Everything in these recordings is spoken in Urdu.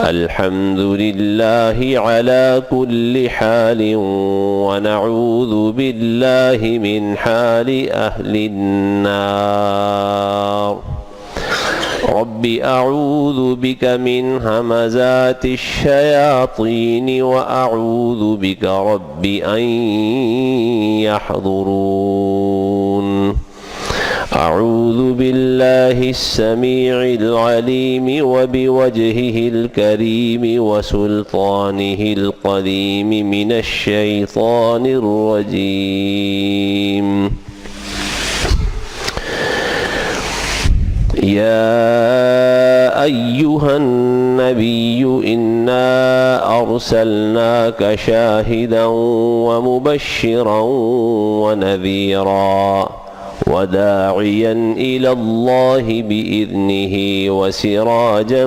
الحمد لله على كل حال ونعوذ بالله من حال أهل النار رب أعوذ بك من همزات الشياطين وأعوذ بك رب أن يحضرون أعوذ بالله السميع العليم وبوجهه الكريم وسلطانه القديم من الشيطان الرجيم يا أيها النبي إنا أرسلناك شاهدا ومبشرا ونذيرا وداعيا إلى الله بإذنه وسراجا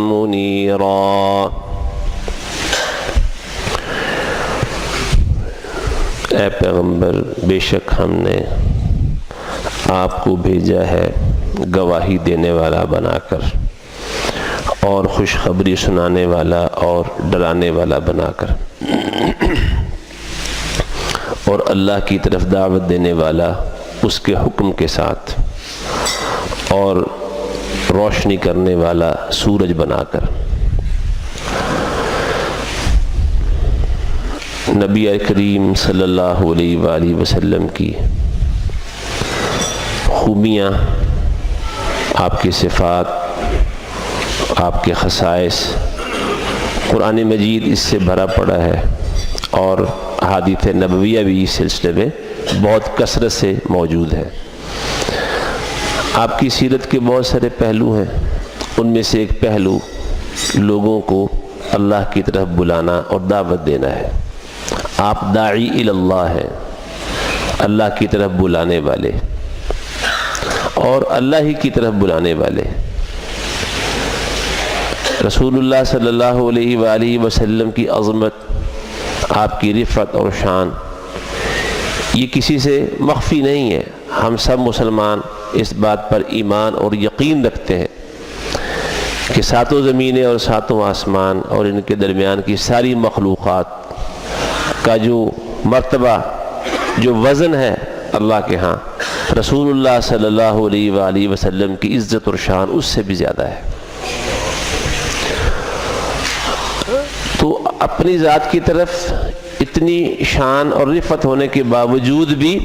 منيرا اے پیغمبر، بے شک ہم نے آپ کو بھیجا ہے گواہی دینے والا بنا کر اور خوشخبری سنانے والا اور ڈرانے والا بنا کر اور اللہ کی طرف دعوت دینے والا اس کے حکم کے ساتھ اور روشنی کرنے والا سورج بنا کر۔ نبی کریم صلی اللہ علیہ وآلہ وسلم کی خوبیاں، آپ کی صفات، آپ کے خصائص قرآن مجید اس سے بھرا پڑا ہے، اور احادیث نبویہ بھی اس سلسلے میں بہت کثرت سے موجود ہے۔ آپ کی سیرت کے بہت سارے پہلو ہیں، ان میں سے ایک پہلو لوگوں کو اللہ کی طرف بلانا اور دعوت دینا ہے۔ آپ داعی الی اللہ ہیں، اللہ کی طرف بلانے والے اور اللہ ہی کی طرف بلانے والے۔ رسول اللہ صلی اللہ علیہ وآلہ وسلم کی عظمت، آپ کی رفعت اور شان یہ کسی سے مخفی نہیں ہے۔ ہم سب مسلمان اس بات پر ایمان اور یقین رکھتے ہیں کہ ساتوں زمینیں اور ساتوں آسمان اور ان کے درمیان کی ساری مخلوقات کا جو مرتبہ، جو وزن ہے اللہ کے ہاں، رسول اللہ صلی اللہ علیہ وآلہ وسلم کی عزت اور شان اس سے بھی زیادہ ہے۔ تو اپنی ذات کی طرف اتنی شان اور رفعت ہونے کے باوجود بھی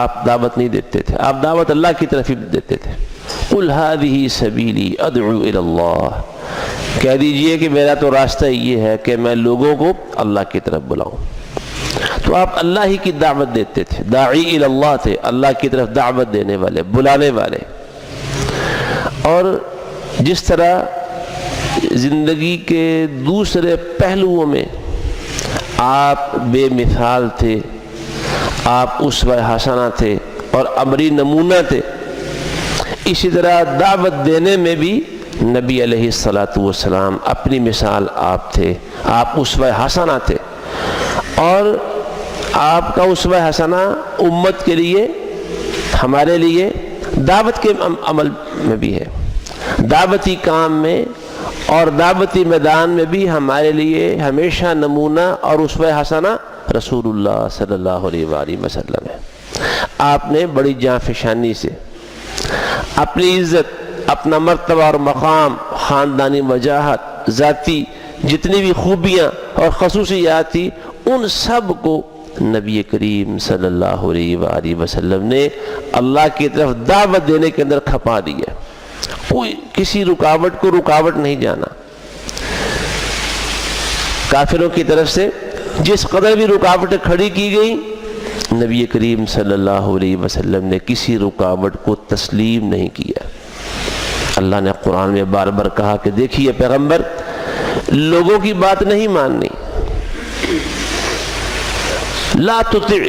آپ دعوت نہیں دیتے تھے، آپ دعوت اللہ کی طرف ہی دیتے تھے۔ قُلْ هَذِهِ سَبِيلِي أَدْعُو إِلَى اللَّهِ، کہہ دیجئے کہ میرا تو راستہ یہ ہے کہ میں لوگوں کو اللہ کی طرف بلاؤں۔ تو آپ اللہ ہی کی دعوت دیتے تھے، داعی الی اللہ تھے، اللہ کی طرف دعوت دینے والے، بلانے والے۔ اور جس طرح زندگی کے دوسرے پہلوؤں میں آپ بے مثال تھے، آپ اسوہ حسنہ تھے اور عملی نمونہ تھے، اسی طرح دعوت دینے میں بھی نبی علیہ السلام اپنی مثال آپ تھے، آپ اسوہ حسنہ تھے، اور آپ کا اسوہ حسنہ امت کے لیے، ہمارے لیے دعوت کے عمل میں بھی ہے، دعوتی کام میں اور دعوتی میدان میں بھی ہمارے لیے ہمیشہ نمونہ اور اسوہ حسنہ رسول اللہ صلی اللہ علیہ وآلہ وسلم ہے۔ آپ نے بڑی جانفشانی سے اپنی عزت، اپنا مرتبہ اور مقام، خاندانی وجاہت، ذاتی جتنی بھی خوبیاں اور خصوصیات تھی، ان سب کو نبی کریم صلی اللہ علیہ وآلہ وسلم نے اللہ کی طرف دعوت دینے کے اندر کھپا دیا۔ کوئی کسی رکاوٹ کو رکاوٹ نہیں جانا۔ کافروں کی طرف سے جس قدر بھی رکاوٹیں کھڑی کی گئی، نبی کریم صلی اللہ علیہ وسلم نے کسی رکاوٹ کو تسلیم نہیں کیا۔ اللہ نے قرآن میں بار بار کہا کہ دیکھیے پیغمبر، لوگوں کی بات نہیں ماننی، لا تطع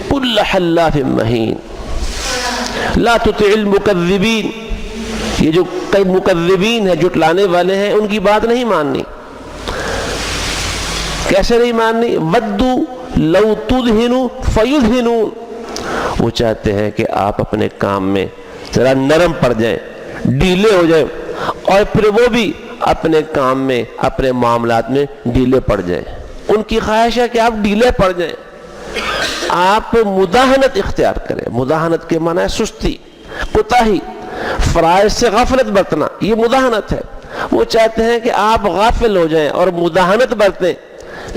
كل حلاف مہین، لا تطع المکذبین، یہ جو کئی مکذبین ہیں، جھٹلانے والے ہیں، ان کی بات نہیں ماننی۔ کیسے نہیں ماننی؟ ودوا لو تدہنوا فیدہنون، وہ چاہتے ہیں کہ آپ اپنے کام میں ذرا نرم پڑ جائیں، ڈھیلے ہو جائیں، اور پھر وہ بھی اپنے کام میں اپنے معاملات میں ڈھیلے پڑ جائیں. ان کی خواہش ہے کہ آپ ڈھیلے پڑ جائیں. آپ مداہنت اختیار کریں. مداہنت کے معنی ہے سستی، کوتاہی، فرائض سے غفلت برتنا، یہ مداہنت ہے. وہ چاہتے ہیں کہ آپ غافل ہو جائیں اور مداہنت برتیں،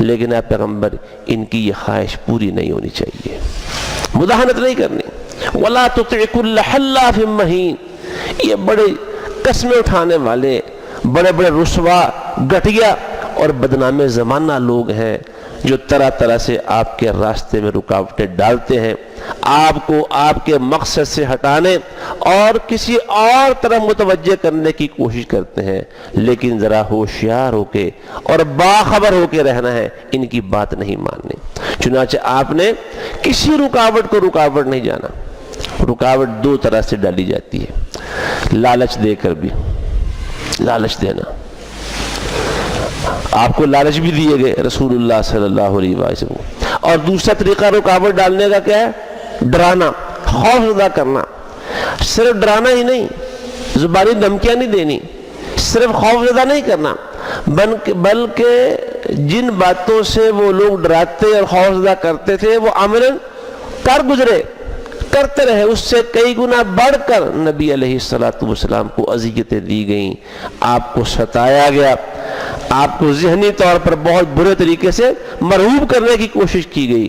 لیکن اے پیغمبر ان کی یہ خواہش پوری نہیں ہونی چاہیے. مداہنت نہیں کرنی. وَلَا تُطِعْ كُلَّ حَلَّافٍ مَّهِينٍ. یہ بڑے قسمیں اٹھانے والے، بڑے بڑے رسوا، گھٹیا اور بدنام زمانہ لوگ ہیں جو طرح طرح سے آپ کے راستے میں رکاوٹیں ڈالتے ہیں، آپ کو آپ کے مقصد سے ہٹانے اور کسی اور طرف متوجہ کرنے کی کوشش کرتے ہیں. لیکن ذرا ہوشیار ہو کے اور باخبر ہو کے رہنا ہے، ان کی بات نہیں ماننی. چنانچہ آپ نے کسی رکاوٹ کو رکاوٹ نہیں جانا. رکاوٹ دو طرح سے ڈالی جاتی ہے، لالچ دے کر بھی. لالچ دینا، آپ کو لالچ بھی دیے گئے رسول اللہ صلی اللہ علیہ وسلم. اور دوسرا طریقہ رکاوٹ ڈالنے کا کیا ہے؟ ڈرانا، خوف زدہ کرنا. صرف ڈرانا ہی نہیں، زبانی دھمکیاں نہیں دینی، صرف خوف زدہ نہیں کرنا، بلکہ جن باتوں سے وہ لوگ ڈراتے اور خوف زدہ کرتے تھے وہ عملاً کر گزرے، کرتے رہے. اس سے کئی گنا بڑھ کر نبی علیہ السلام کو اذیتیں دی گئیں، آپ کو ستایا گیا، آپ کو ذہنی طور پر بہت برے طریقے سے مرعوب کرنے کی کوشش کی گئی.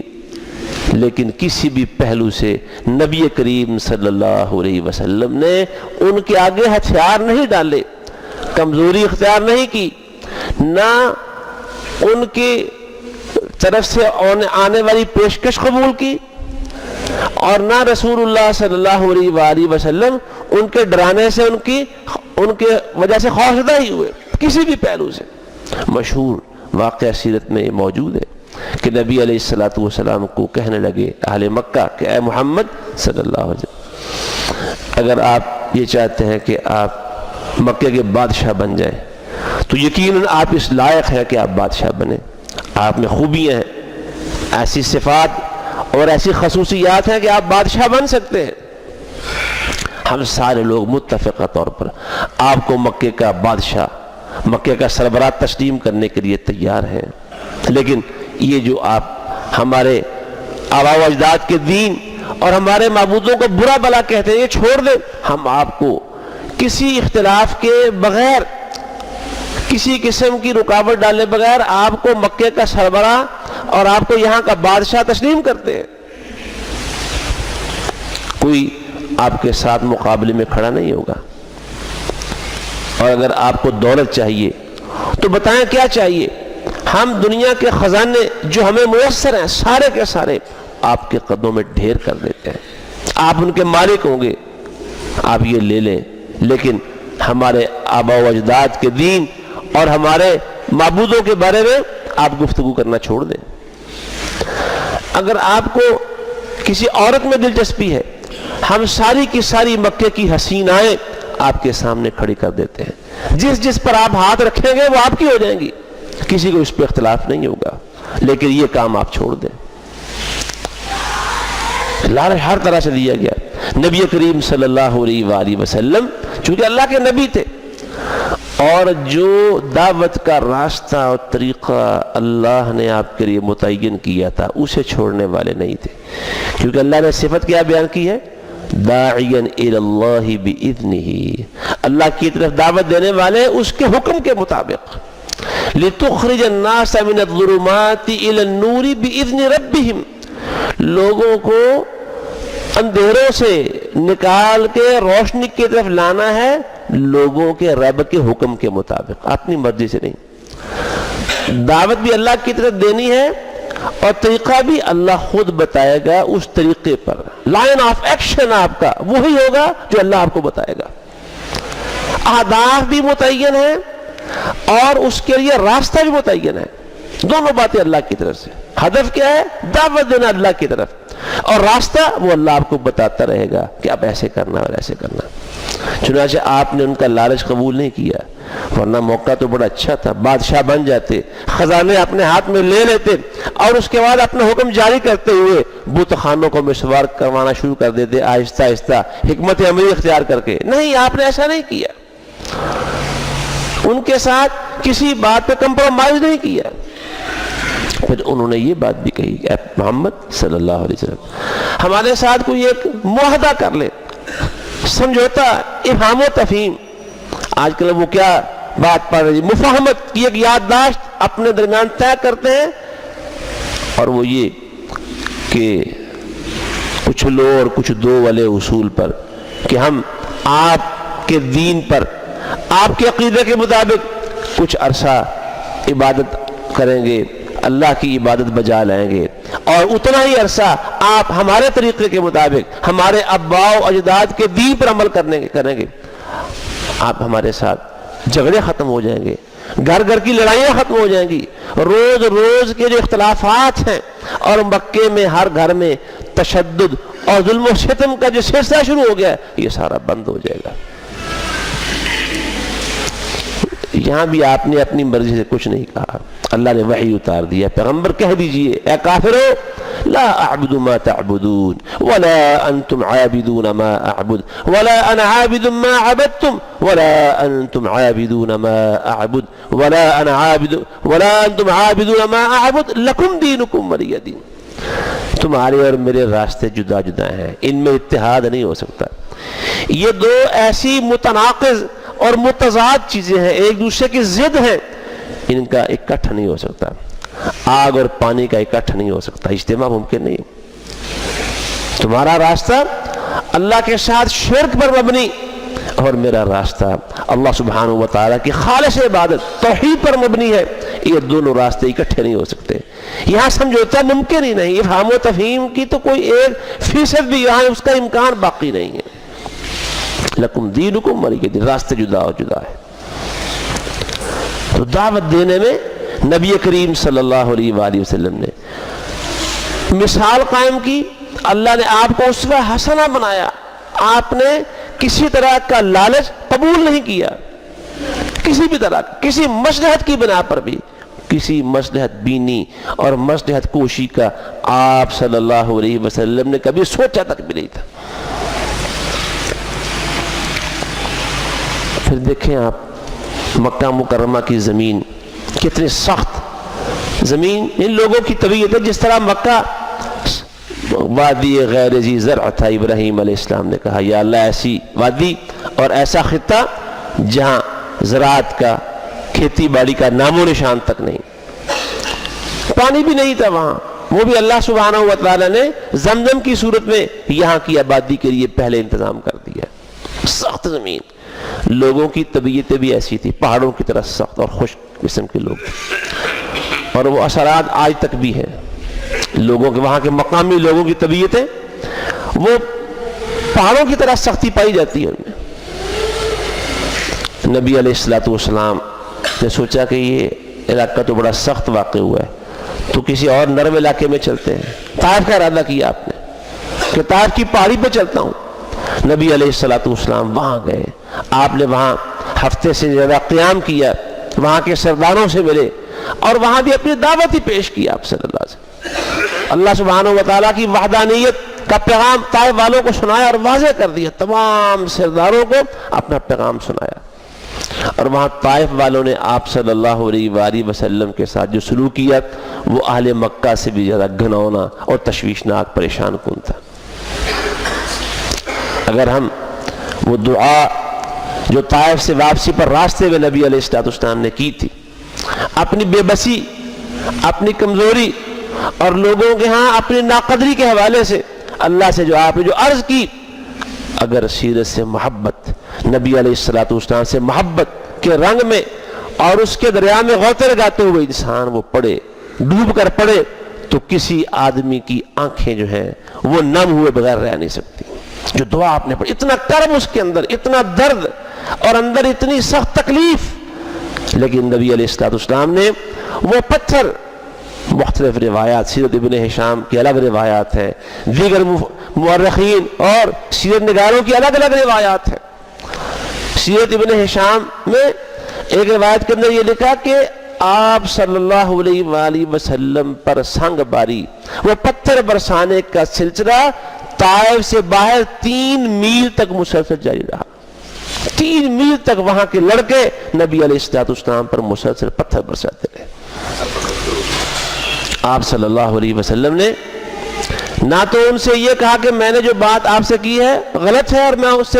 لیکن کسی بھی پہلو سے نبی کریم صلی اللہ علیہ وسلم نے ان کے آگے ہتھیار نہیں ڈالے، کمزوری اختیار نہیں کی، نہ ان کی طرف سے آنے والی پیشکش قبول کی، اور نہ رسول اللہ صلی اللہ علیہ وآلہ وسلم ان کے ڈرانے سے ان کے وجہ سے خوفزدہ ہی ہوئے کسی بھی پہلو سے. مشہور واقعہ سیرت میں موجود ہے کہ نبی علیہ السلام کو کہنے لگے اہل مکہ کہ اے محمد صلی اللہ علیہ وسلم، اگر آپ یہ چاہتے ہیں کہ آپ مکے کے بادشاہ بن جائیں تو یقیناً آپ اس لائق ہیں کہ آپ بادشاہ بنیں. آپ میں خوبیاں ہیں، ایسی صفات اور ایسی خصوصیات ہیں کہ آپ بادشاہ بن سکتے ہیں. ہم سارے لوگ متفقہ طور پر آپ کو مکے کا بادشاہ، مکے کا سربراہ تسلیم کرنے کے لیے تیار ہیں. لیکن یہ جو آپ ہمارے آباء و اجداد کے دین اور ہمارے معبودوں کو برا بلا کہتے ہیں، یہ چھوڑ دیں. ہم آپ کو کسی اختلاف کے بغیر، کسی قسم کی رکاوٹ ڈالے بغیر آپ کو مکے کا سربراہ اور آپ کو یہاں کا بادشاہ تسلیم کرتے ہیں. کوئی آپ کے ساتھ مقابلے میں کھڑا نہیں ہوگا. اور اگر آپ کو دولت چاہیے تو بتائیں کیا چاہیے؟ ہم دنیا کے خزانے جو ہمیں میسر ہیں سارے کے سارے آپ کے قدموں میں ڈھیر کر دیتے ہیں. آپ ان کے مالک ہوں گے، آپ یہ لے لیں. لیکن ہمارے آباء و اجداد کے دین اور ہمارے معبودوں کے بارے میں آپ گفتگو کرنا چھوڑ دیں. اگر آپ کو کسی عورت میں دلچسپی ہے، ہم ساری کی ساری مکے کی حسینائیں آپ کے سامنے کھڑی کر دیتے ہیں. جس پر آپ ہاتھ رکھیں گے وہ آپ کی ہو جائیں گی، کسی کو اس پہ اختلاف نہیں ہوگا. لیکن یہ کام آپ چھوڑ دیں. لالچ ہر طرح سے دیا گیا. نبی کریم صلی اللہ علیہ وآلہ وسلم چونکہ اللہ کے نبی تھے، اور جو دعوت کا راستہ اور طریقہ اللہ نے آپ کے لیے متعین کیا تھا اسے چھوڑنے والے نہیں تھے. کیونکہ اللہ نے صفت کیا بیان کی ہے؟ داعیا الی اللہ باذنہ، اللہ کی طرف دعوت دینے والے اس کے حکم کے مطابق. لتخرج الناس من الظلمات الی النور باذن ربہم، لوگوں کو اندھیروں سے نکال کے روشنی کی طرف لانا ہے لوگوں کے رب کے حکم کے مطابق، اپنی مرضی سے نہیں. دعوت بھی اللہ کی طرف دینی ہے اور طریقہ بھی اللہ خود بتائے گا. اس طریقے پر لائن آف ایکشن آپ کا وہی ہوگا جو اللہ آپ کو بتائے گا. اہداف بھی متعین ہیں اور اس کے لیے راستہ بھی متعین ہے. دونوں باتیں اللہ کی طرف سے. ہدف کیا ہے؟ دعوت دینا اللہ کی طرف، اور راستہ وہ اللہ آپ کو بتاتا رہے گا کہ آپ ایسے کرنا اور ایسے کرنا. چنانچہ آپ نے ان کا لالچ قبول نہیں کیا، ورنہ موقع تو بڑا اچھا تھا. بادشاہ بن جاتے، خزانے اپنے ہاتھ میں لے لیتے، اور اس کے بعد اپنا حکم جاری کرتے ہوئے بت خانوں کو مسوار کروانا شروع کر دیتے آہستہ آہستہ، حکمت عملی اختیار کر کے. نہیں، آپ نے ایسا نہیں کیا. ان کے ساتھ کسی بات پہ کمپرومائز نہیں کیا. پھر انہوں نے یہ بات بھی کہی کہ اے محمد صلی اللہ علیہ وسلم ہمارے ساتھ کوئی ایک معاہدہ کر لے, سمجھوتا, افہام و تفہیم. آج کل وہ کیا بات پڑھ رہی, مفاہمت کی ایک یادداشت اپنے درمیان طے کرتے ہیں, اور وہ یہ کہ کچھ لو اور کچھ دو والے اصول پر کہ ہم آپ کے دین پر, آپ کے عقیدے کے مطابق کچھ عرصہ عبادت کریں گے, اللہ کی عبادت بجا لائیں گے, اور اتنا ہی عرصہ آپ ہمارے طریقے کے مطابق ہمارے آباء و اجداد کے دین پر عمل کریں گے. آپ ہمارے ساتھ جھگڑے ختم ہو جائیں گے, گھر گھر کی لڑائیاں ختم ہو جائیں گی, روز روز کے جو اختلافات ہیں, اور مکے میں ہر گھر میں تشدد اور ظلم و ستم کا جو سلسلہ شروع ہو گیا یہ سارا بند ہو جائے گا. یہاں بھی آپ نے اپنی مرضی سے کچھ نہیں کہا, اللہ نے وحی اتار دیا, پیغمبر کہہ دیجئے اے کافرو لا اعبد ما تعبدون ولا انتم عابدون ما اعبد ولا انا عابد ما عبدتم ولا انتم عابدون ما اعبد ولا انا عابد ولا انتم عابدون ما اعبد لکم دینکم ولی دین. تمہارے اور میرے راستے جدا جدا ہیں, ان میں اتحاد نہیں ہو سکتا. یہ دو ایسی متناقض اور متضاد چیزیں ہیں, ایک دوسرے کی ضد ہیں, ان کا اکٹھا نہیں ہو سکتا. آگ اور پانی کا اکٹھا نہیں ہو سکتا, اجتماع ممکن نہیں. تمہارا راستہ اللہ کے ساتھ شرک پر مبنی, اور میرا راستہ اللہ سبحانہ و تعالیٰ کی خالص عبادت توحید پر مبنی ہے. یہ دونوں راستے اکٹھے نہیں ہو سکتے. یہاں سمجھوتا ممکن ہی نہیں, افہام و تفہیم کی تو کوئی 1% بھی یہاں اس کا امکان باقی نہیں ہے. لکم دینکم ولی دین, راستے جدا اور جدا ہے. تو دعوت دینے میں نبی کریم صلی اللہ علیہ وآلہ وسلم نے مثال قائم کی, اللہ نے آپ کو اسوہ حسنہ بنایا. آپ نے کسی طرح کا لالچ قبول نہیں کیا, کسی بھی طرح, کسی مصلحت کی بنا پر بھی, کسی مصلحت بینی اور مصلحت کوشی کا آپ صلی اللہ علیہ وسلم نے کبھی سوچا تک بھی نہیں تھا. پھر دیکھیں آپ مکہ مکرمہ کی زمین کتنی سخت زمین, ان لوگوں کی طبیعت ہے. جس طرح مکہ وادی غیر ذی زرع تھا, ابراہیم علیہ السلام نے کہا یا اللہ ایسی وادی اور ایسا خطہ جہاں زراعت کا, کھیتی باڑی کا نام و نشان تک نہیں, پانی بھی نہیں تھا وہاں, وہ بھی اللہ سبحانہ و تعالیٰ نے زمزم کی صورت میں یہاں کی آبادی کے لیے پہلے انتظام کر دیا. سخت زمین, لوگوں کی طبیعتیں بھی ایسی تھی, پہاڑوں کی طرح سخت اور خشک قسم کے لوگ, اور وہ اثرات آج تک بھی ہیں لوگوں کے, وہاں کے مقامی لوگوں کی طبیعتیں وہ پہاڑوں کی طرح سختی پائی جاتی ہے ان میں. نبی علیہ السلام نے سوچا کہ یہ علاقہ تو بڑا سخت واقع ہوا ہے, تو کسی اور نرم علاقے میں چلتے ہیں. طائف کا ارادہ کیا آپ نے کہ طائف کی پہاڑی پہ چلتا ہوں. نبی علیہ السلام وہاں گئے, آپ نے وہاں ہفتے سے زیادہ قیام کیا, وہاں کے سرداروں سے ملے, اور وہاں بھی اپنی دعوت ہی پیش کی آپ صلی اللہ علیہ وسلم. اللہ سبحانہ و تعالیٰ کی وحدانیت کا پیغام طائف والوں کو سنایا اور واضح کر دیا, تمام سرداروں کو اپنا پیغام سنایا. اور وہاں طائف والوں نے آپ صلی اللہ علیہ وآلہ وسلم کے ساتھ جو سلوک کیا وہ اہل مکہ سے بھی زیادہ گھناؤنا اور تشویشناک, پریشان کن تھا. اگر ہم وہ دعا جو طائف سے واپسی پر راستے میں نبی علیہ السلام نے کی تھی, اپنی بے بسی, اپنی کمزوری اور لوگوں کے ہاں اپنی ناقدری کے حوالے سے اللہ سے جو آپ نے جو عرض کی, اگر سیرت سے محبت, نبی علیہ السلام سے محبت کے رنگ میں اور اس کے دریا میں غوطے لگاتے ہوئے انسان وہ پڑے, ڈوب کر پڑے, تو کسی آدمی کی آنکھیں جو ہیں وہ نم ہوئے بغیر رہ نہیں سکتی. جو دعا آپ نے پڑھی, اتنا کرب اس کے اندر, اتنا درد اور اندر اتنی سخت تکلیف, لیکن نبی علیہ السلام نے وہ پتھر, مختلف روایات, سیرت ابن ہشام کی الگ روایات ہیں, دیگر مورخین اور سیرت نگاروں کی الگ الگ روایات ہیں. سیرت ابن ہشام میں ایک روایت کے اندر یہ لکھا کہ آپ صلی اللہ علیہ وآلہ وسلم پر سنگ باری, وہ پتھر برسانے کا سلسلہ طائف سے باہر 3 میل تک مسلسل جاری رہا. 3 میل تک وہاں کے لڑکے نبی علیہ السلام پر مسلسل پتھر برساتے رہے. آپ صلی اللہ علیہ وسلم نے نہ تو ان سے یہ کہا کہ میں نے جو بات آپ سے کی ہے غلط ہے اور میں اس سے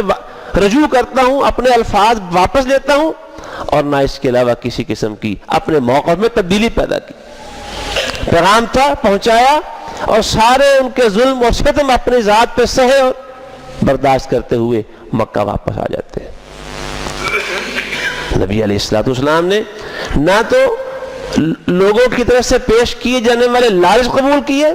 رجوع کرتا ہوں, اپنے الفاظ واپس لیتا ہوں, اور نہ اس کے علاوہ کسی قسم کی اپنے موقف میں تبدیلی پیدا کی. پیغام تھا, پہنچایا, اور سارے ان کے ظلم اور ستم اپنی ذات پہ سہے اور برداشت کرتے ہوئے مکہ واپس آ جاتے ہیں. نبی علیہ السلام نے نہ تو لوگوں کی طرف سے پیش کیے جانے والے لالچ قبول کیے,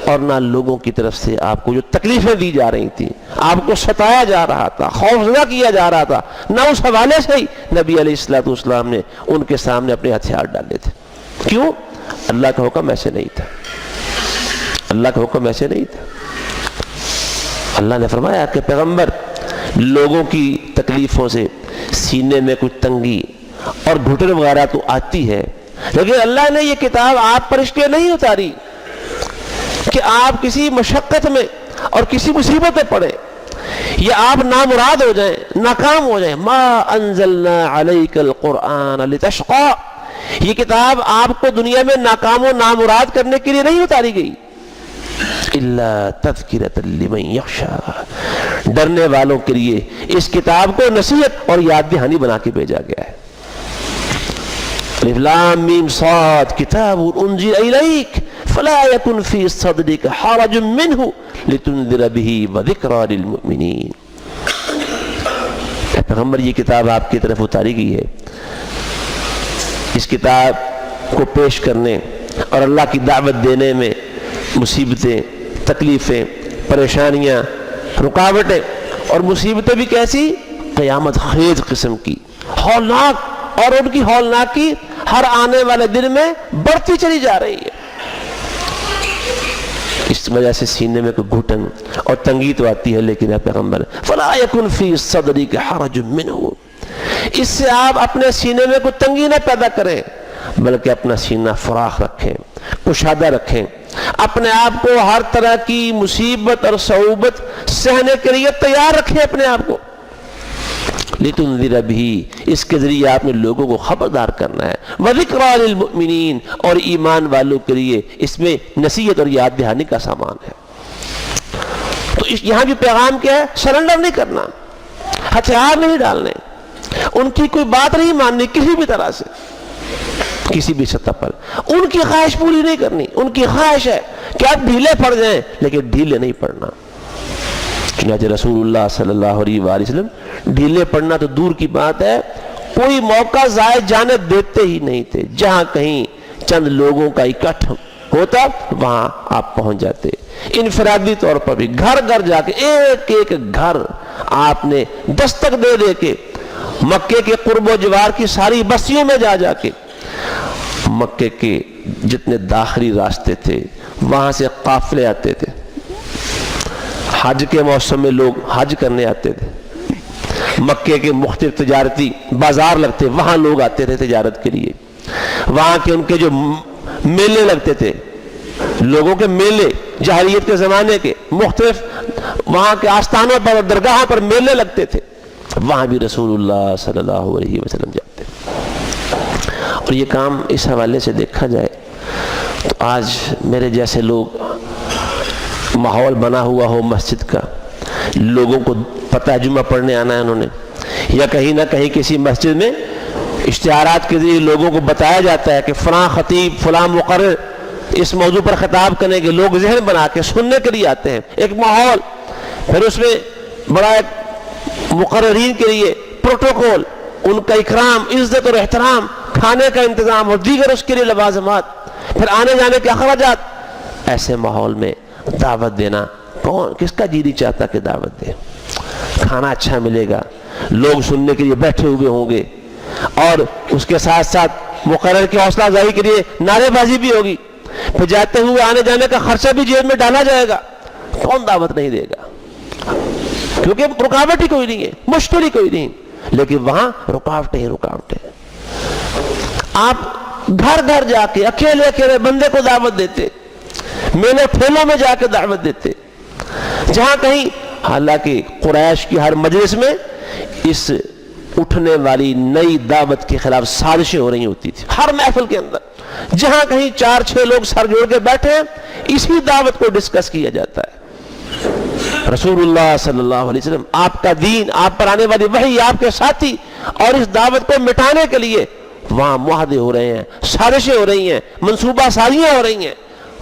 اور نہ لوگوں کی طرف سے آپ کو جو تکلیفیں دی جا رہی تھیں, آپ کو ستایا جا رہا تھا, خوفزدہ کیا جا رہا تھا, نہ اس حوالے سے ہی نبی علیہ السلام نے ان کے سامنے اپنے ہتھیار ڈالے تھے. کیوں؟ اللہ کا حکم ایسے نہیں تھا. اللہ کا حکم ایسے نہیں تھا. اللہ نے فرمایا کہ پیغمبر, لوگوں کی تکلیفوں سے سینے میں کچھ تنگی اور گھٹن وغیرہ تو آتی ہے, لیکن اللہ نے یہ کتاب آپ پر اس لیے نہیں اتاری کہ آپ کسی مشقت میں اور کسی مصیبت میں پڑے, یا آپ نامراد ہو جائیں, ناکام ہو جائیں. ما انزلنا علیک القرآن لتشقى, یہ کتاب آپ کو دنیا میں ناکام و نامراد کرنے کے لیے نہیں اتاری گئی. الا تذکرۃ لمن یخشى, ڈرنے والوں کے لیے اس کتاب کو نصیحت اور یاد دہانی بنا کے بھیجا گیا ہے. الف لام میم صاد کتاب انزل الیک فلا یکن فی صدرک حرج منہ لتنذر به وذکری للمؤمنین. اے پیغمبر, یہ کتاب آپ کی طرف اتاری گئی ہے. اس کتاب کو پیش کرنے اور اللہ کی دعوت دینے میں مصیبتیں, تکلیفیں, پریشانیاں, رکاوٹیں, اور مصیبتیں بھی کیسی, قیامت خیز قسم کی, ہولناک, اور ان کی ہولناکی ہر آنے والے دن میں بڑھتی چلی جا رہی ہے. اس وجہ سے سینے میں کوئی گھٹن اور تنگی تو آتی ہے, لیکن اے پیغمبر فلا یکن فی صدرک حرج منہ, اس سے آپ اپنے سینے میں کوئی تنگی نہ پیدا کریں, بلکہ اپنا سینہ فراخ رکھیں, کشادہ رکھیں, اپنے آپ کو ہر طرح کی مصیبت اور صعوبت سہنے کے لیے تیار رکھیں اپنے آپ کو. لتنذر به, اس کے ذریعے آپ نے لوگوں کو خبردار کرنا ہے. وذکری للمؤمنین, اور ایمان والوں کے لیے اس میں نصیحت اور یاد دہانی کا سامان ہے. تو یہاں بھی پیغام کیا ہے, سرنڈر نہیں کرنا, ہتھیار نہیں ڈالنے, ان کی کوئی بات نہیں ماننی کسی بھی طرح سے, کسی بھی سطح پر. ان کی خواہش پوری نہیں کرنی. ان کی خواہش ہے کہ آپ ڈھیلے پڑ جائیں, لیکن ڈھیلے نہیں پڑنا. چنانچہ رسول اللہ صلی اللہ علیہ وآلہ وسلم ڈھیلے پڑنا تو دور کی بات ہے, کوئی موقع ضائع جانے دیتے ہی نہیں تھے. جہاں کہیں چند لوگوں کا اکٹھ ہوتا وہاں آپ پہنچ جاتے. انفرادی طور پر بھی گھر گھر جا کے, ایک ایک گھر آپ نے دستک دے دے کے, مکے کے قرب و جوار کی ساری بستیوں میں جا جا کے, مکے کے جتنے داخلی راستے تھے وہاں سے قافلے آتے تھے. حج کے موسم میں لوگ حج کرنے آتے تھے. مکے کے مختلف تجارتی بازار لگتے, وہاں لوگ آتے تھے تجارت کے لیے. وہاں کے ان کے جو میلے لگتے تھے, لوگوں کے میلے جاہلیت کے زمانے کے مختلف, وہاں کے آستانوں پر اور درگاہوں پر میلے لگتے تھے, وہاں بھی رسول اللہ صلی اللہ علیہ وسلم جاتے. اور یہ کام اس حوالے سے دیکھا جائے تو آج میرے جیسے لوگ, ماحول بنا ہوا ہو مسجد کا, لوگوں کو پتہ ہے جمعہ پڑھنے آنا ہے انہوں نے, یا کہیں نہ کہیں کسی مسجد میں اشتہارات کے ذریعے لوگوں کو بتایا جاتا ہے کہ فلاں خطیب فلاں مقرر اس موضوع پر خطاب کرنے کے, لوگ ذہن بنا کے سننے کے لیے آتے ہیں. ایک ماحول, پھر اس میں بڑا ایک مقررین کے لیے پروٹوکول, ان کا اکرام, عزت اور احترام, کھانے کا انتظام اور دیگر اس کے لیے لوازمات, پھر آنے جانے کے اخراجات. ایسے ماحول میں دعوت دینا, کون کس کا جی نہیں چاہتا کہ دعوت دے. کھانا اچھا ملے گا, لوگ سننے کے لیے بیٹھے ہوئے ہوں گے, اور اس کے ساتھ ساتھ مقرر کی حوصلہ افزائی کے لیے نعرے بازی بھی ہوگی, پھر جاتے ہوئے آنے جانے کا خرچہ بھی جیب میں ڈالا جائے گا. کون دعوت نہیں دے گا, کیونکہ رکاوٹ ہی کوئی نہیں ہے, مشکل ہی کوئی نہیں, لیکن وہاں رکاوٹیں ہی رکاوٹیں. آپ گھر گھر جا کے اکیلے اکیلے بندے کو دعوت دیتے, میلے ٹھیلوں میں جا کے دعوت دیتے, جہاں کہیں, حالانکہ قریش کی ہر مجلس میں اس اٹھنے والی نئی دعوت کے خلاف سازشیں ہو رہی ہوتی تھی. ہر محفل کے اندر جہاں کہیں 4-6 لوگ سر جوڑ کے بیٹھے ہیں, اسی دعوت کو ڈسکس کیا جاتا ہے. رسول اللہ صلی اللہ علیہ وسلم, آپ کا دین, آپ پر آنے والی وحی, آپ کے ساتھی, اور اس دعوت کو مٹانے کے لیے وہاں معاہدے ہو رہے ہیں, سازشیں ہو رہی ہیں, منصوبہ سازیاں ہو رہی ہیں.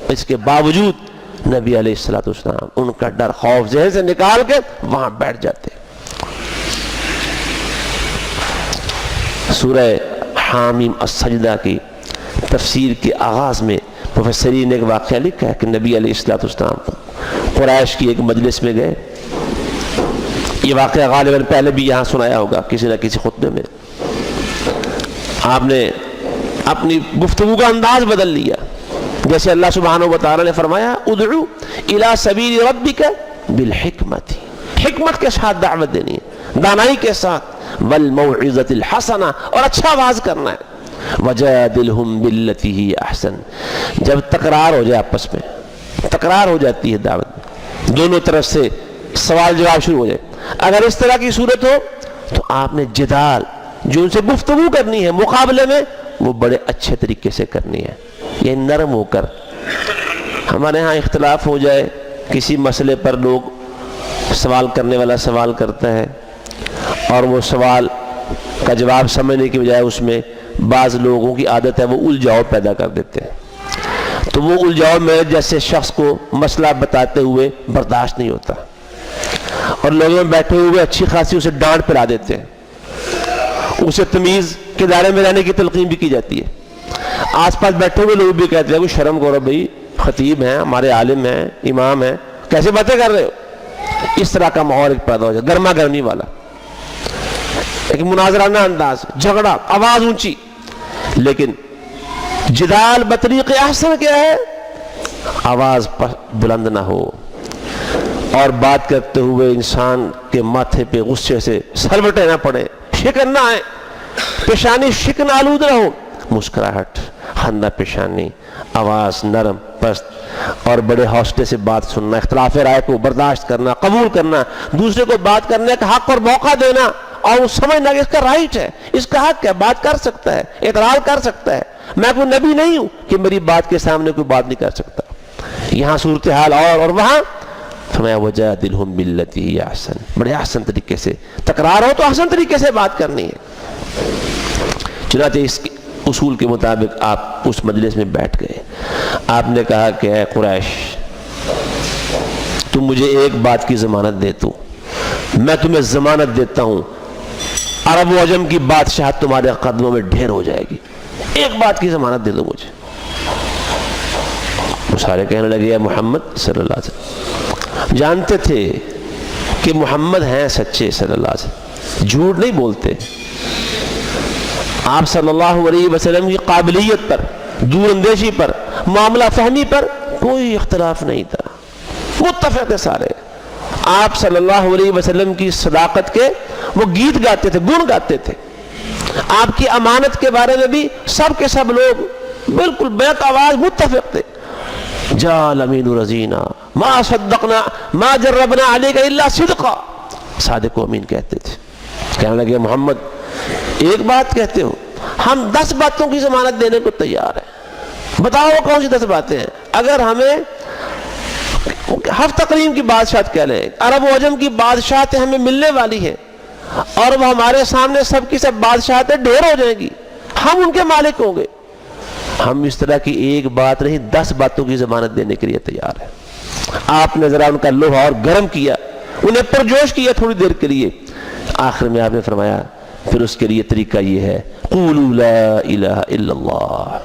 اس کے باوجود نبی علیہ الصلوۃ والسلام ان کا ڈر خوف ذہن سے نکال کے وہاں بیٹھ جاتے. سورہ حامیم السجدہ کی تفسیر کے آغاز میں مفسرین نے ایک واقعہ لکھا ہے کہ نبی علیہ الصلوۃ والسلام قریش کی ایک مجلس میں گئے. یہ واقعہ غالباً پہلے بھی یہاں سنایا ہوگا کسی نہ کسی خطبے میں. آپ نے اپنی گفتگو کا انداز بدل لیا, جیسے اللہ سبحانہ و تعالی نے فرمایا ادعو الی سبیل ربک بالحکمت, حکمت کے ساتھ دعوت دینی ہے, دانائی کے ساتھ, والموعظۃ الحسنہ, اور اچھا واز کرنا ہے. وجادلہم باللتی ہی احسن, جب تکرار ہو جائے, آپس میں تکرار ہو جاتی ہے دعوت میں, دونوں طرف سے سوال جواب شروع ہو جائے, اگر اس طرح کی صورت ہو تو آپ نے جدال, جو ان سے گفتگو کرنی ہے مقابلے میں, وہ بڑے اچھے طریقے سے کرنی ہے, یہ نرم ہو کر. ہمارے ہاں اختلاف ہو جائے کسی مسئلے پر, لوگ سوال کرنے والا سوال کرتا ہے اور وہ سوال کا جواب سمجھنے کی بجائے اس میں بعض لوگوں کی عادت ہے وہ الجھاؤ پیدا کر دیتے ہیں, تو وہ الجھاؤ میں جیسے شخص کو مسئلہ بتاتے ہوئے برداشت نہیں ہوتا, اور لوگوں میں بیٹھے ہوئے اچھی خاصی اسے ڈانٹ پلا دیتے ہیں, اسے تمیز کے دائرے میں رہنے کی تلقین بھی کی جاتی ہے. آس پاس بیٹھے ہوئے لوگ بھی کہتے ہیں کوئی شرم کرو بھائی, خطیب ہیں, ہمارے عالم ہیں, امام ہیں, کیسے باتیں کر رہے ہو. اس طرح کا ماحول پیدا ہو جائے, گرما گرمی والا, ایک مناظرانہ انداز, جھگڑا, آواز اونچی. لیکن جدال بطریق احسن کیا ہے, آواز بلند نہ ہو, اور بات کرتے ہوئے انسان کے ماتھے پہ غصے سے سلوٹے نہ پڑے, شکن نہ آئے, پیشانی شکن آلود نہ ہو, مسکراہٹ, خندہ پیشانی, آواز نرم پست, اور بڑے حوصلے سے بات سننا, اختلاف رائے کو برداشت کرنا, قبول کرنا, دوسرے کو بات کرنے کا حق اور موقع دینا, اور وہ سمجھنا کہ اس کا رائٹ ہے, اس کا حق ہے, بات کر سکتا ہے, اعتراض کر سکتا ہے. میں کوئی نبی نہیں ہوں کہ میری بات کے سامنے کوئی بات نہیں کر سکتا. یہاں صورتحال اور وہاں فرمایا وجادلہم باللتی ہی احسن, بڑے احسن طریقے سے, تکرار ہو تو احسن طریقے سے بات کرنی ہے. چنانچہ اس اصول کے مطابق آپ اس مجلس میں بیٹھ گئے. آپ نے کہا کہ اے قریش, تم مجھے ایک بات کی ضمانت دے تو, میں تمہیں ضمانت دیتا ہوں عرب و عجم کی بادشاہت تمہارے قدموں میں ڈھیر ہو جائے گی, ایک بات کی ضمانت دے دو مجھے. وہ سارے کہنے لگے محمد صلی اللہ علیہ وسلم, جانتے تھے کہ محمد ہیں سچے صلی اللہ علیہ وسلم, جھوٹ نہیں بولتے. آپ صلی اللہ علیہ وسلم کی قابلیت پر, دور اندیشی پر, معاملہ فہمی پر کوئی اختلاف نہیں تھا, متفق تھے سارے. آپ صلی اللہ علیہ وسلم کی صداقت کے وہ گیت گاتے تھے, گن گاتے تھے. آپ کی امانت کے بارے میں بھی سب کے سب لوگ بالکل بیک آواز متفق تھے. جاء الامین رضینا ما صدقنا ما جربنا علیک الا صدقا, صادق و امین کہتے تھے. کہنے لگے محمد ایک بات کہتے ہو, ہم 10 باتوں کی ضمانت دینے کو تیار ہیں, بتاؤ کون سی 10 باتیں ہیں. اگر ہمیں ہفت تقریم کی بادشاہت کہہ لیں, عرب و عجم کی بادشاہتیں ہمیں ملنے والی ہیں, اور وہ ہمارے سامنے سب کی سب بادشاہتیں ڈھیر ہو جائیں گی, ہم ان کے مالک ہوں گے. ہم اس طرح کی ایک بات نہیں 10 باتوں کی ضمانت دینے کے لیے تیار ہیں. آپ نے ذرا ان کا لوہا اور گرم کیا, انہیں پرجوش کیا تھوڑی دیر کے لیے. آخر میں آپ نے فرمایا پھر اس کے لیے طریقہ یہ ہے, قولوا لا الہ الا اللہ,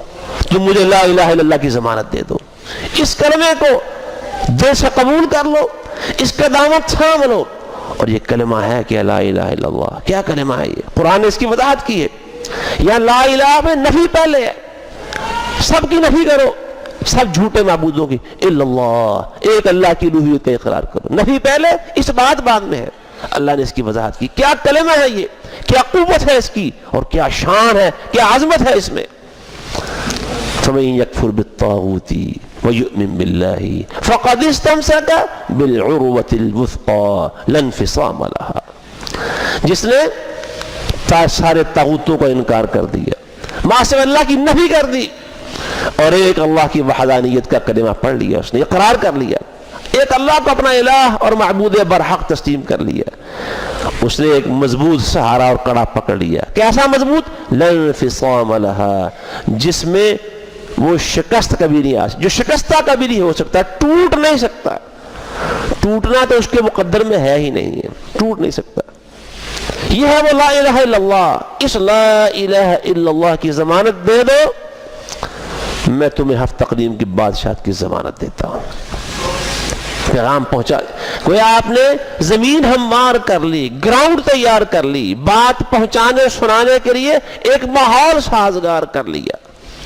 تم مجھے لا الہ الا اللہ کی ضمانت دے دو, اس کلمے کو دل سے قبول کر لو, اس کا دامن تھام لو. اور یہ کلمہ ہے کہ لا الہ الا اللہ, کیا کلمہ ہے یہ, قرآن نے اس کی وضاحت کی ہے. یہاں لا الہ میں نفی پہلے ہے, سب کی نفی کرو, سب جھوٹے معبودوں کی, الا اللہ, ایک اللہ کی الوہیت کا اقرار کرو. نفی پہلے, اس بات بعد میں ہے. اللہ نے اس کی وضاحت کی, کیا کلمہ ہے یہ, کیا قوت ہے اس کی, اور کیا شان ہے, کیا عظمت ہے اس میں. فَمَن يَكْفُرْ بِالطَّاغُوتِ وَيُؤْمِن بِاللَّهِ فَقَدِ اسْتَمْسَكَ بِالْعُرْوَةِ الْوُثْقَى لَا انْفِصَامَ لَهَا. جس نے سارے طاغوتوں کا انکار کر دیا، ما سوى اللہ کی نفی کر دی، اور ایک اللہ کی وحدانیت کا کلمہ پڑھ لیا، اس نے اقرار کر لیا، ایک اللہ کو اپنا الہ اور معبود برحق تسلیم کر لیا، اس نے ایک مضبوط سہارا اور کڑا پکڑ لیا۔ کیسا مضبوط؟ لا انفصام لها، جس میں وہ شکست کبھی نہیں جو شکستہ کبھی نہیں ہو سکتا، ٹوٹ نہیں سکتا، ٹوٹنا تو اس کے مقدر میں ہے ہی نہیں ہے، ٹوٹ نہیں سکتا۔ یہ ہے وہ لا الہ الا اللہ۔ اس لا الہ الا اللہ کی ضمانت دے دو، میں تمہیں حفظ تقدیم کی بادشاہت کی ضمانت دیتا ہوں۔ پیغام پہنچا، کوئی آپ نے زمین ہموار کر لی، گراؤنڈ تیار کر لی، بات پہنچانے سنانے کے لیے ایک ماحول سازگار کر لیا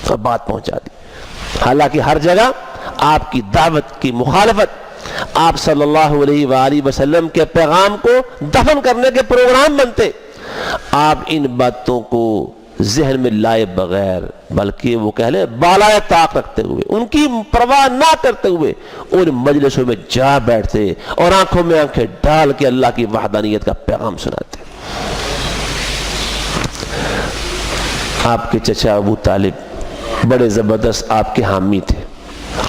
اور بات پہنچا دی۔ حالانکہ ہر جگہ آپ کی دعوت کی مخالفت، آپ صلی اللہ علیہ وآلہ وسلم کے پیغام کو دفن کرنے کے پروگرام بنتے، آپ ان باتوں کو ذہن میں لائے بغیر، بلکہ وہ کہہ لیں بالائے طاق رکھتے ہوئے، ان کی پرواہ نہ کرتے ہوئے ان مجلسوں میں جا بیٹھتے اور آنکھوں میں آنکھیں ڈال کے اللہ کی وحدانیت کا پیغام سناتے۔ آپ کے چچا ابو طالب بڑے زبردست آپ کے حامی تھے،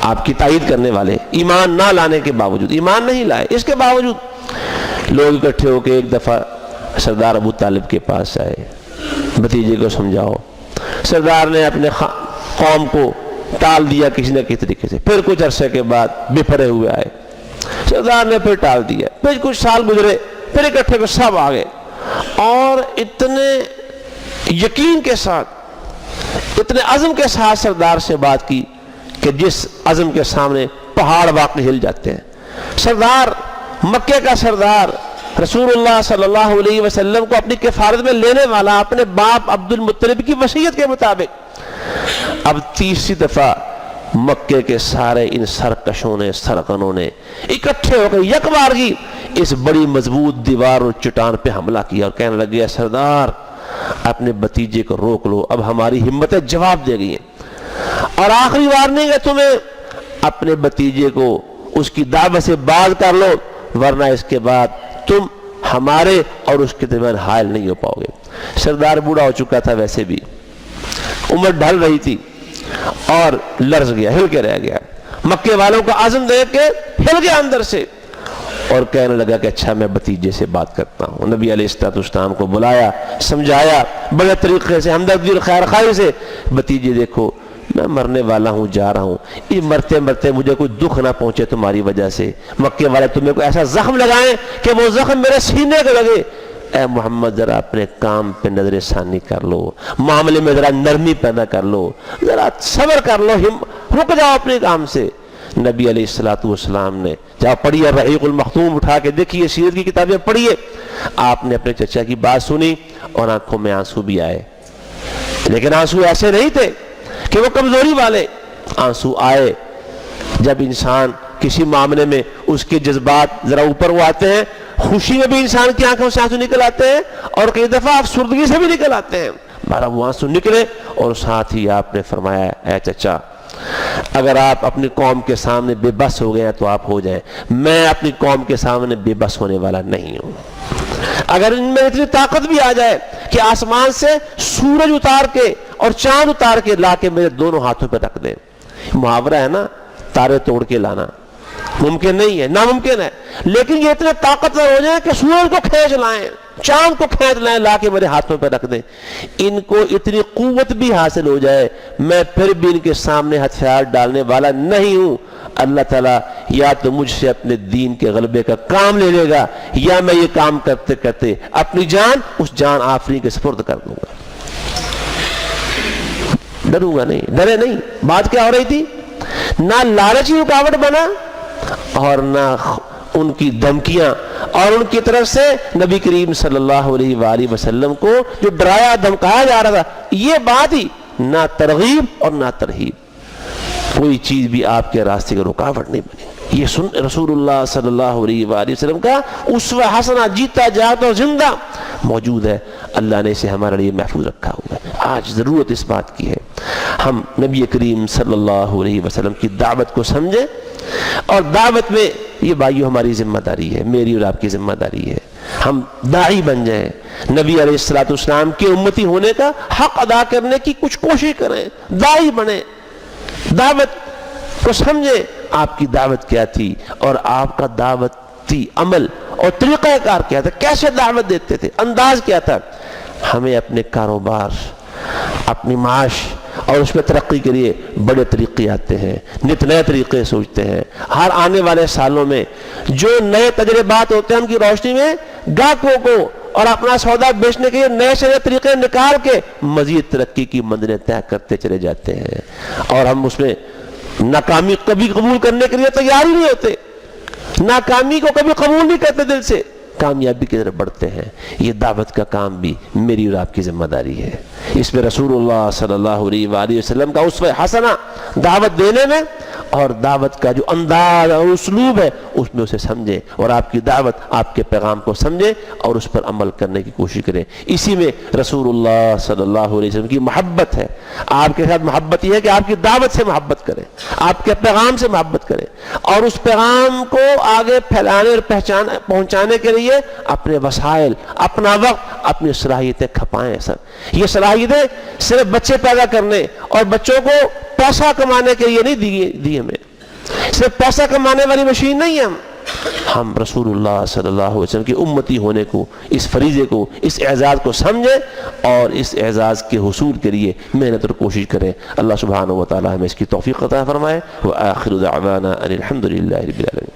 آپ کی تائید کرنے والے، ایمان نہ لانے کے باوجود، ایمان نہیں لائے، اس کے باوجود لوگ اکٹھے ہو کے ایک دفعہ سردار ابو طالب کے پاس آئے، بھتیجے کو سمجھاؤ۔ سردار نے اپنے قوم کو ٹال دیا کسی نہ کسی طریقے سے، پھر کچھ عرصے کے بعد بپھرے ہوئے آئے، سردار نے پھر ٹال دیا، پھر کچھ سال گزرے، پھر اکٹھے کو سب آ گئے، اور اتنے یقین کے ساتھ، اتنے عزم کے ساتھ سردار سے بات کی کہ جس عزم کے سامنے پہاڑ واقعی ہل جاتے ہیں۔ سردار، مکے کا سردار، رسول اللہ صلی اللہ علیہ وسلم کو اپنی کفالت میں لینے والا، اپنے باپ عبد المطلب کی وصیت کے مطابق اب تیسری دفعہ مکے کے سارے ان سرکشوں نے، سرغنوں نے اکٹھے ہو کر یک بارگی اس بڑی مضبوط دیوار اور چٹان پہ حملہ کیا اور کہنے لگے، سردار اپنے بھتیجے کو روک لو، اب ہماری ہمتیں جواب دے گئی ہیں، اور آخری وارننگ ہے تمہیں، اپنے بھتیجے کو اس کی دعوت سے باز کر لو، ورنہ اس کے بعد تم ہمارے اور اس کے درمیان حائل نہیں ہو پاؤ گے۔ سردار بوڑھا ہو چکا تھا، ویسے بھی عمر ڈھل رہی تھی، اور لرز گیا، ہل کے رہ گیا، مکے والوں کا عزم دیکھ کے ہل گیا اندر سے، اور کہنے لگا کہ اچھا میں بھتیجے سے بات کرتا ہوں۔ نبی علیہ السلام کو بلایا، سمجھایا بڑے طریقے سے، ہمدردی اور خیر خواہی سے، بھتیجے دیکھو میں مرنے والا ہوں، جا رہا ہوں، یہ مرتے مرتے مجھے کوئی دکھ نہ پہنچے تمہاری وجہ سے، مکے والے تمہیں کوئی ایسا زخم لگائیں کہ وہ زخم میرے سینے کو لگے، اے محمد ذرا اپنے کام پہ نظر ثانی کر لو، معاملے میں ذرا نرمی پیدا کر لو، ذرا صبر کر لو، رک جاؤ اپنے کام سے۔ نبی علیہ السلام نے جہاں پڑھیے رحیق المختوم، اٹھا کے دیکھیے، سیرت کی کتابیں پڑھیے، آپ نے اپنے چچا کی بات سنی اور آنکھوں میں آنسو بھی آئے، لیکن آنسو ایسے نہیں تھے کہ وہ کمزوری والے، آنسو آئے جب انسان کسی معاملے میں اس کے جذبات ذرا اوپر وہ آتے ہیں، خوشی میں بھی انسان کی آنکھوں سے آنسو نکل آتے ہیں، اور کئی دفعہ افسردگی سے بھی نکل آتے ہیں، بارہ وہ آنسو نکلے، اور ساتھ ہی آپ نے فرمایا، اے چچا اگر آپ اپنی قوم کے سامنے بے بس ہو گئے ہیں تو آپ ہو جائیں، میں اپنی قوم کے سامنے بے بس ہونے والا نہیں ہوں۔ اگر ان میں اتنی طاقت بھی آ جائے کہ آسمان سے سورج اتار کے اور چاند اتار کے لا کے میرے دونوں ہاتھوں پہ رکھ دیں، محاورہ ہے نا، تارے توڑ کے لانا ممکن نہیں ہے، ناممکن ہے، لیکن یہ اتنے طاقتور ہو جائیں کہ سورج کو کھینچ لائیں، چاند کو کھینچ لائیں، لا کے میرے ہاتھوں پہ رکھ دیں، ان کو اتنی قوت بھی حاصل ہو جائے، میں پھر بھی ان کے سامنے ہتھیار ڈالنے والا نہیں ہوں، اللہ تعالیٰ یا تو مجھ سے اپنے دین کے غلبے کا کام لے لے گا، یا میں یہ کام کرتے کرتے اپنی جان اس جان آفرین کے سپرد کر دوں گا۔ ڈروں گا نہیں، ڈرے نہیں۔ بات کیا ہو رہی تھی؟ نہ لالچی رکاوٹ بنا اور نہ ان کی دھمکیاں، اور ان کی طرف سے نبی کریم صلی اللہ علیہ وآلہ وسلم کو جو ڈرایا دھمکایا جا رہا تھا، یہ بات ہی نہ ترغیب اور نہ ترہیب، کوئی چیز بھی آپ کے راستے کی رکاوٹ نہیں بنی۔ یہ رسول اللہ صلی اللہ علیہ وآلہ وسلم کا اسوہ حسنہ جیتا جاگتا اور زندہ موجود ہے، اللہ نے اسے ہمارے لیے محفوظ رکھا ہوا ہے۔ آج ضرورت اس بات کی ہے ہم نبی کریم صلی اللہ علیہ وسلم کی دعوت کو سمجھیں، اور دعوت میں یہ بھائیو ہماری ذمہ داری ہے، میری اور آپ کی ذمہ داری ہے، ہم داعی بن جائیں, نبی علیہ الصلوۃ والسلام کے امتی ہونے کا حق ادا کرنے کی کچھ کوشش کریں, داعی بنیں, دعوت کو سمجھیں آپ کی دعوت کیا تھی اور آپ کا دعوتی عمل اور طریقہ کار کیا تھا, کیسے دعوت دیتے تھے, انداز کیا تھا. ہمیں اپنے کاروبار, اپنی معاش اور اس میں ترقی کے لیے بڑے طریقے آتے ہیں, نت نئے طریقے سوچتے ہیں. ہر آنے والے سالوں میں جو نئے تجربات ہوتے ہیں ان کی روشنی میں گاہکوں کو اور اپنا سودا بیچنے کے لیے نئے سے نئے طریقے نکال کے مزید ترقی کی منزلیں طے کرتے چلے جاتے ہیں, اور ہم اس میں ناکامی کبھی قبول کرنے کے لیے تیار ہی نہیں ہوتے, ناکامی کو کبھی قبول نہیں کرتے دل سے, کامیابی کی طرف بڑھتے ہیں. یہ دعوت کا کام بھی میری اور آپ کی ذمہ داری ہے. اس میں رسول اللہ صلی اللہ علیہ وآلہ وسلم کا اسوہ حسنہ دعوت دینے میں, اور دعوت کا جو انداز اور اسلوب ہے اس میں اسے سمجھیں, اور آپ کی دعوت آپ کے پیغام کو سمجھیں اور اس پر عمل کرنے کی کوشش کریں. اسی میں رسول اللہ صلی اللہ علیہ وسلم کی محبت ہے. آپ کے ساتھ محبت یہ ہے کہ آپ کی دعوت سے محبت کریں, آپ کے پیغام سے محبت کریں, اور اس پیغام کو آگے پھیلانے اور پہنچانے کے لیے اپنے وسائل, اپنا وقت, اپنی صلاحیتیں کھپائیں. سر یہ صلاحیتیں صرف بچے پیدا کرنے اور بچوں کو پیسہ کمانے کے لیے نہیں دی ہمیں, صرف پیسہ کمانے والی مشین نہیں ہے. ہم رسول اللہ صلی اللہ علیہ وسلم کی امتی ہونے کو, اس فریضے کو, اس اعزاز کو سمجھیں اور اس اعزاز کے حصول کے لیے محنت اور کوشش کریں. اللہ سبحانہ و تعالی ہمیں اس کی توفیق عطا فرمائے. وآخر دعوانا ان الحمد للہ رب العالمین.